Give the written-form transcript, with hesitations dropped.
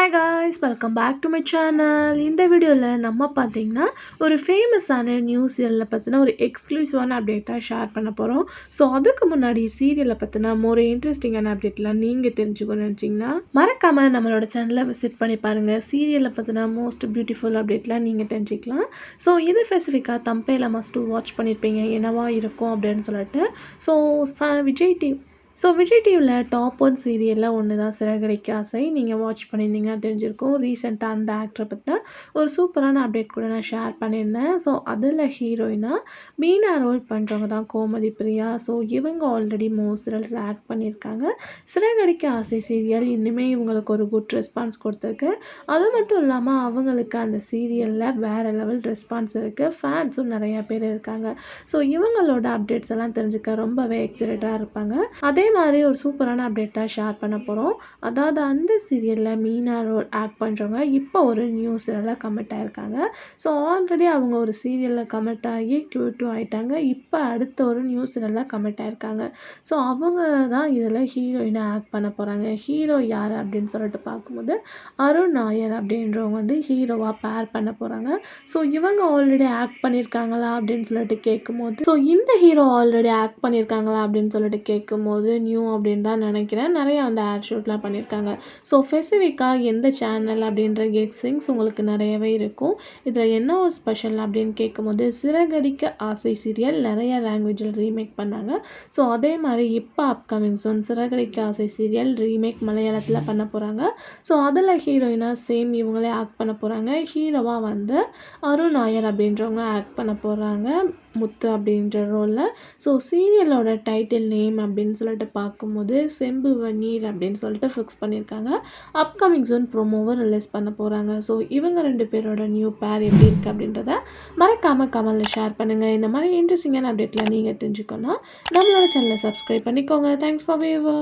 Hi guys, welcome back to my channel. இந்த வீடியோவில் நம்ம பார்த்தீங்கன்னா ஒரு ஃபேமஸான நியூ சீரியலை பற்றின ஒரு எக்ஸ்க்ளூசிவான அப்டேட்டாக ஷேர் பண்ண போகிறோம். ஸோ அதுக்கு முன்னாடி சீரியலை பற்றின ஒரு இன்ட்ரெஸ்டிங்கான அப்டேட்லாம் நீங்கள் தெரிஞ்சுக்கணும்னு நினச்சிங்கன்னா மறக்காமல் நம்மளோட சேனலை விசிட் பண்ணி பாருங்கள். சீரியலை பற்றின மோஸ்ட் பியூட்டிஃபுல் அப்டேட்லாம் நீங்கள் தெரிஞ்சுக்கலாம். ஸோ இது ஸ்பெசிஃபிக்காக தம்பையில் மஸ்ட்டு வாட்ச் பண்ணியிருப்பீங்க, என்னவா இருக்கும் அப்படின்னு சொல்லிட்டு. ஸோ விஜய் டிவியில் டாப் 1 சீரியலில் ஒன்று தான் சிறகடிக்க ஆசை. நீங்கள் வாட்ச் பண்ணியிருந்தீங்கன்னா தெரிஞ்சிருக்கும். ரீசெண்டாக அந்த ஆக்டரை பற்றின ஒரு சூப்பரான அப்டேட் கூட நான் ஷேர் பண்ணியிருந்தேன். ஸோ அதில் ஹீரோயினாக மீனா ரோல் பண்ணுறவங்க தான் கோமதி பிரியா. ஸோ இவங்க ஆல்ரெடி சீரியல்ஸில் ஆக்ட் பண்ணியிருக்காங்க. சிறகடிக்க ஆசை சீரியல் இன்னுமே இவங்களுக்கு ஒரு குட் ரெஸ்பான்ஸ் கொடுத்துருக்கு. அது மட்டும் இல்லாமல் அவங்களுக்கு அந்த சீரியலில் வேறு லெவல் ரெஸ்பான்ஸ் இருக்குது. ஃபேன்ஸும் நிறையா பேர் இருக்காங்க. ஸோ இவங்களோட அப்டேட்ஸ் எல்லாம் தெரிஞ்சுக்க ரொம்பவே எக்ஸைட்டடாக இருப்பாங்க. அதே மாதிரி ஒரு சூப்பரான அப்டேட் தான் ஷேர் பண்ண போகிறோம். அதாவது அந்த சீரியலில் மீனா ரோல் ஆக்ட் பண்ணுறவங்க இப்போ ஒரு நியூ சீரியலில் கமிட் ஆகிருக்காங்க. ஸோ ஆல்ரெடி அவங்க ஒரு சீரியலில் கமிட் ஆகி Q2 ஆகிட்டாங்க. இப்போ அடுத்த ஒரு நியூ சீரியலில் கமிட் ஆகிருக்காங்க. ஸோ அவங்க தான் இதில் ஹீரோயினாக ஆக்ட் பண்ண போகிறாங்க. ஹீரோ யார் அப்படின்னு சொல்லிட்டு பார்க்கும்போது அருண் நாயர் அப்படின்றவங்க ஹீரோவாக பேர் பண்ண போகிறாங்க. ஸோ இவங்க ஆல்ரெடி ஆக்ட் பண்ணியிருக்காங்களா அப்படின்னு சொல்லிட்டு கேட்கும்போது இந்த ஹீரோ ஆல்ரெடி ஆக்ட் பண்ணியிருக்காங்களா அப்படின்னு சொல்லிட்டு கேட்கும்போது நியூ அப்படின்னு தான் நினைக்கிறேன். நிறையா ஆட் ஷூட்லாம் பண்ணியிருக்காங்க. ஸோ ஸ்பெசிஃபிக்காக எந்த சேனல் அப்படின்ற கெஸ்ஸிங்ஸ் உங்களுக்கு நிறையவே இருக்கும். இதில் என்ன ஒரு ஸ்பெஷல் அப்படின்னு கேட்கும்போது சிறகடிக்க ஆசை சீரியல் நிறைய லாங்குவேஜில் ரீமேக் பண்ணாங்க. ஸோ அதே மாதிரி இப்போ அப்கமிங் சோன் சிறகடிக்க ஆசை சீரியல் ரீமேக் மலையாளத்தில் பண்ண போகிறாங்க. ஸோ அதில் ஹீரோயினாக சேம் இவங்களே ஆக்ட் பண்ண போகிறாங்க. ஹீரோவாக அருண் நாயர் அப்படின்றவங்க ஆக்ட் பண்ண போகிறாங்க, முத்து அப்படின்ற ரோலில். ஸோ சீரியலோட டைட்டில் நேம் அப்படின்னு சொல்லிட்டு பார்க்கும்போது செம்புவநீர் அப்படின்னு சொல்லிட்டு ஃபிக்ஸ் பண்ணியிருக்காங்க. அப்கமிங் சோன் ப்ரோமோவை ரிலீஸ் பண்ண போகிறாங்க. ஸோ இவங்க 2 பேரோட நியூ பேர் எப்படி இருக்குது அப்படின்றத மறக்காமல் கமெண்டில் ஷேர் பண்ணுங்கள். இந்த மாதிரி இன்ட்ரெஸ்டிங்கான அப்டேட்லாம் நீங்கள் தெரிஞ்சுக்கணும் நம்மளோட சேனலை சப்ஸ்கிரைப் பண்ணிக்கோங்க. Thanks for viewer.